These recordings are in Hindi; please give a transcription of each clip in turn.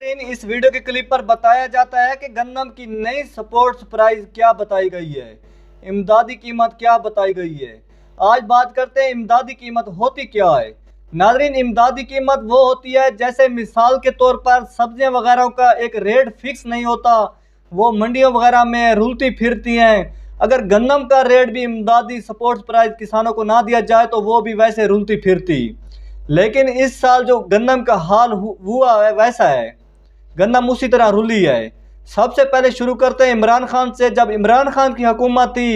नाज़रीन, इस वीडियो के क्लिप पर बताया जाता है कि गन्नम की नई सपोर्ट्स प्राइस क्या बताई गई है, इमदादी कीमत क्या बताई गई है। आज बात करते हैं इमदादी कीमत होती क्या है। नाज़रीन, इमदादी कीमत वो होती है जैसे मिसाल के तौर पर सब्जियां वगैरह का एक रेट फिक्स नहीं होता, वो मंडियों वगैरह में रुलती फिरती हैं। अगर गन्नम का रेट भी इमदादी सपोर्ट्स प्राइस किसानों को ना दिया जाए तो वो भी वैसे रुलती फिरती। लेकिन इस साल जो गन्नम का हाल हुआ है वैसा है, गन्नम उसी तरह रुली है। सबसे पहले शुरू करते हैं इमरान खान से। जब इमरान खान की हुकूमत थी,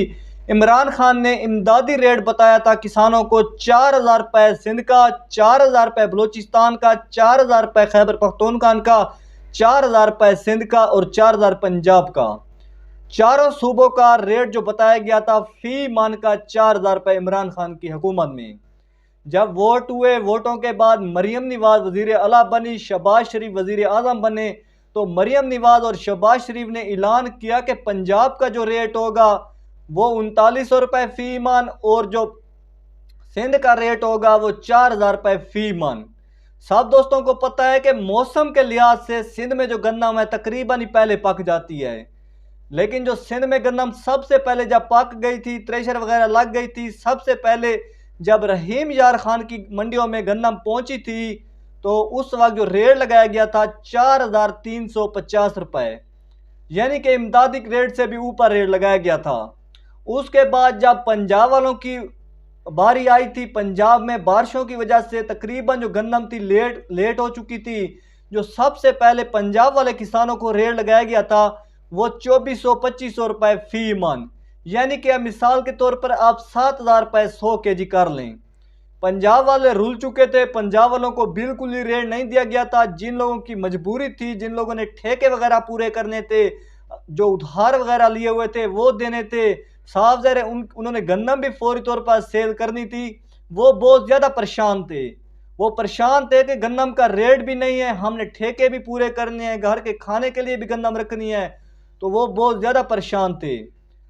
इमरान खान ने इमदादी रेट बताया था किसानों को 4,000 रुपये सिंध का, 4,000 रुपये बलूचिस्तान का, 4,000 रुपये खैबर पख्तूनख्वा का, 4,000 रुपये सिंध का और 4,000 पंजाब का। चारों सूबों का रेट जो बताया गया था फी मन का 4,000 रुपये इमरान खान की हुकूमत में। जब वोट हुए, वोटों के बाद मरियम नवाज वजीर आला बनी, शहबाज शरीफ वजीर आजम बने, तो मरियम नवाज और शहबाज शरीफ ने ऐलान किया कि पंजाब का जो रेट होगा वो 3900 रुपये फी मन और जो सिंध का रेट होगा वो 4,000 रुपये फी मन। सब दोस्तों को पता है कि मौसम के लिहाज से सिंध में जो गन्नम है तकरीबन ही पहले पक जाती है, लेकिन जो सिंध में गन्नम सबसे पहले जब पक गई थी, थ्रेशर वगैरह लग गई थी, सबसे पहले जब रहीम यार खान की मंडियों में गन्नम पहुंची थी तो उस वक्त जो रेट लगाया गया था 4,350 रुपये, यानी कि इमदादी रेट से भी ऊपर रेट लगाया गया था। उसके बाद जब पंजाब वालों की बारी आई थी, पंजाब में बारिशों की वजह से तकरीबन जो गन्नम थी लेट हो चुकी थी। जो सबसे पहले पंजाब वाले किसानों को रेट लगाया गया था वो 2,400-2,500 रुपये फी मन, यानी कि मिसाल के तौर पर आप 7,000 रुपये 100 kg कर लें। पंजाब वाले रुल चुके थे, पंजाब वालों को बिल्कुल ही रेट नहीं दिया गया था। जिन लोगों की मजबूरी थी, जिन लोगों ने ठेके वगैरह पूरे करने थे, जो उधार वगैरह लिए हुए थे वो देने थे, साफ ज़ाहिर उन्होंने गन्नम भी फौरी तौर पर सेल करनी थी, वो बहुत ज़्यादा परेशान थे। वो परेशान थे कि गन्नम का रेट भी नहीं है, हमने ठेके भी पूरे करने हैं, घर के खाने के लिए भी गन्नम रखनी है, तो वो बहुत ज़्यादा परेशान थे।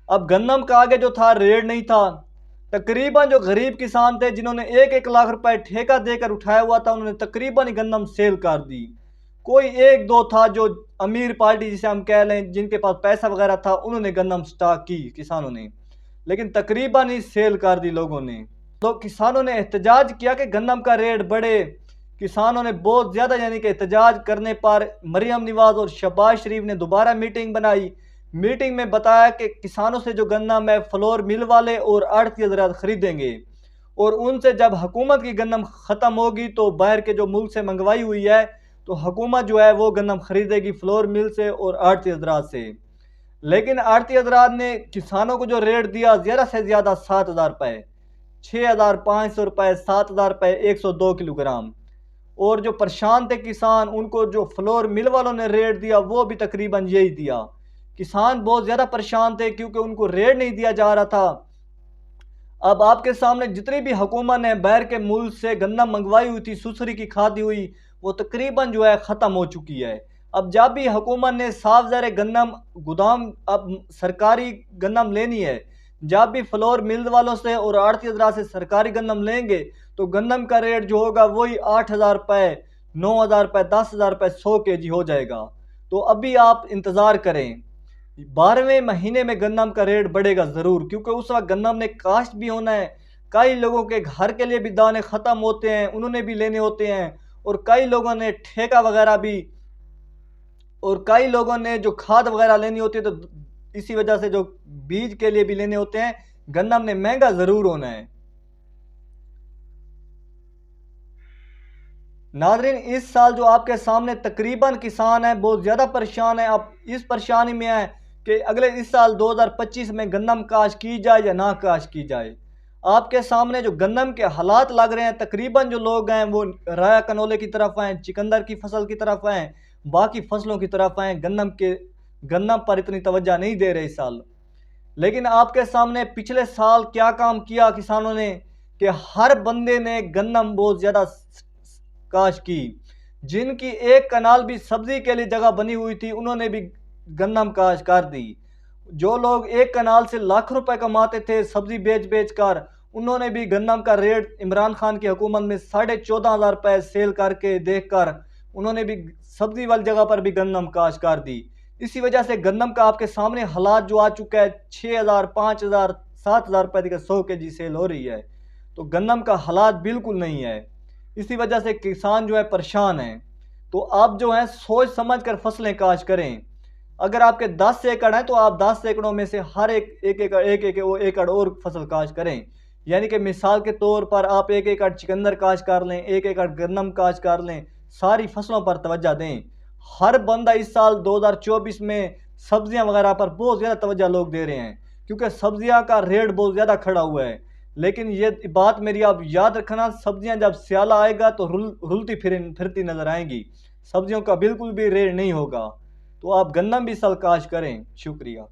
अब गन्नम का आगे जो था रेट नहीं था। तकरीबन जो गरीब किसान थे जिन्होंने 1-1 लाख रुपए ठेका देकर उठाया हुआ था, उन्होंने तकरीबन ही गन्नम सेल कर दी। कोई एक दो था जो अमीर पार्टी जिसे हम कह लें, जिनके पास पैसा वगैरह था, उन्होंने गन्नम स्टॉक की किसानों ने, लेकिन तकरीबन ही सेल कर दी लोगों ने। तो किसानों ने एहतजाज किया कि गन्नम का रेट बढ़े। किसानों ने बहुत ज़्यादा यानी कि एहतजाज करने पर मरियम नवाज और शहबाज शरीफ ने दोबारा मीटिंग बनाई। मीटिंग में बताया कि किसानों से जो गन्नम है फ्लोर मिल वाले और आड़ती हजरात खरीदेंगे, और उनसे जब हुकूमत की गन्नम ख़त्म होगी तो बाहर के जो मुल्क से मंगवाई हुई है तो हुकूमत जो है वो गन्नम खरीदेगी फ्लोर मिल से और आड़ती हजरात से। लेकिन आड़ती हजरात ने किसानों को जो रेट दिया ज़्यादा से ज़्यादा 7,000 रुपये, 6,500 रुपये, 7,000 रुपये 102 किलोग्राम। और जो परेशान थे किसान, उनको जो फ्लोर मिल वालों ने रेट दिया वो भी तकरीबन यही दिया। किसान बहुत ज़्यादा परेशान थे क्योंकि उनको रेट नहीं दिया जा रहा था। अब आपके सामने जितनी भी हुकूमत ने बाहर के मुल्क से गन्नम मंगवाई हुई थी, सुसरी की खादी हुई, वो तकरीबन जो है ख़त्म हो चुकी है। अब जब भी हुकूमत ने साफ ज़ाहिर गन्नम गोदाम, अब सरकारी गन्नम लेनी है, जब भी फ्लोर मिल वालों से और आड़ती हजरात से सरकारी गन्नम लेंगे तो गन्नम का रेट जो होगा वही 8,000 रुपये, 9,000 रुपये, 10,000 रुपये 100 kg हो जाएगा। तो अभी आप इंतज़ार करें, 12वें महीने में गन्नम का रेट बढ़ेगा ज़रूर, क्योंकि उस वक्त गन्नम ने काश्त भी होना है। कई लोगों के घर के लिए भी दाने ख़त्म होते हैं, उन्होंने भी लेने होते हैं, और कई लोगों ने ठेका वगैरह भी, और कई लोगों ने जो खाद वगैरह लेनी होती है, तो इसी वजह से जो बीज के लिए भी लेने होते हैं। गन्नम ने महंगा ज़रूर होना है। नाज़रीन, इस साल जो आपके सामने तकरीबन किसान हैं बहुत ज़्यादा परेशान हैं। अब इस परेशानी में है कि अगले इस साल 2025 में गन्नम काश की जाए या ना काश की जाए। आपके सामने जो गन्नम के हालात लग रहे हैं, तकरीबन जो लोग हैं वो राया कनोले की तरफ हैं, चिकंदर की फसल की तरफ हैं, बाकी फसलों की तरफ हैं। गन्नम पर इतनी तवज्जो नहीं दे रहे इस साल। लेकिन आपके सामने पिछले साल क्या काम किया किसानों ने कि हर बंदे ने गन्नम बहुत ज़्यादा काश की। जिनकी एक कनाल भी सब्जी के लिए जगह बनी हुई थी, उन्होंने भी गन्नम काश कर दी। जो लोग एक कनाल से लाख रुपए कमाते थे सब्जी बेच कर, उन्होंने भी गन्नम का रेट इमरान खान की हुकूमत में 14,500 रुपये सेल करके देखकर उन्होंने भी सब्जी वाली जगह पर भी गंदम काश कर दी। इसी वजह से गंदम का आपके सामने हालात जो आ चुका है, 6,000 5,000 7,000 रुपए की 100 kg सेल हो रही है। तो गंदम का हालात बिल्कुल नहीं है। इसी वजह से किसान जो है परेशान है। तो आप जो है सोच समझ कर फसलें काश करें। अगर आपके 10 एकड़ हैं तो आप 10 एकड़ों में से हर एक एकड़ और फसल काश करें। यानी कि मिसाल के तौर पर आप 1 एकड़ चिकंदर काश कर लें, 1 एकड़ गन्नम काश कर लें, सारी फसलों पर तवज्जो दें। हर बंदा इस साल 2024 में सब्जियां वगैरह पर बहुत ज़्यादा तवज्जो लोग दे रहे हैं, क्योंकि सब्जियां का रेट बहुत ज़्यादा खड़ा हुआ है। लेकिन ये बात मेरी आप याद रखना, सब्जियां जब स्याला आएगा तो रुलती फिरती नजर आएंगी। सब्जियों का बिल्कुल भी रेट नहीं होगा। तो आप गन्नम भी सल काश करें। शुक्रिया।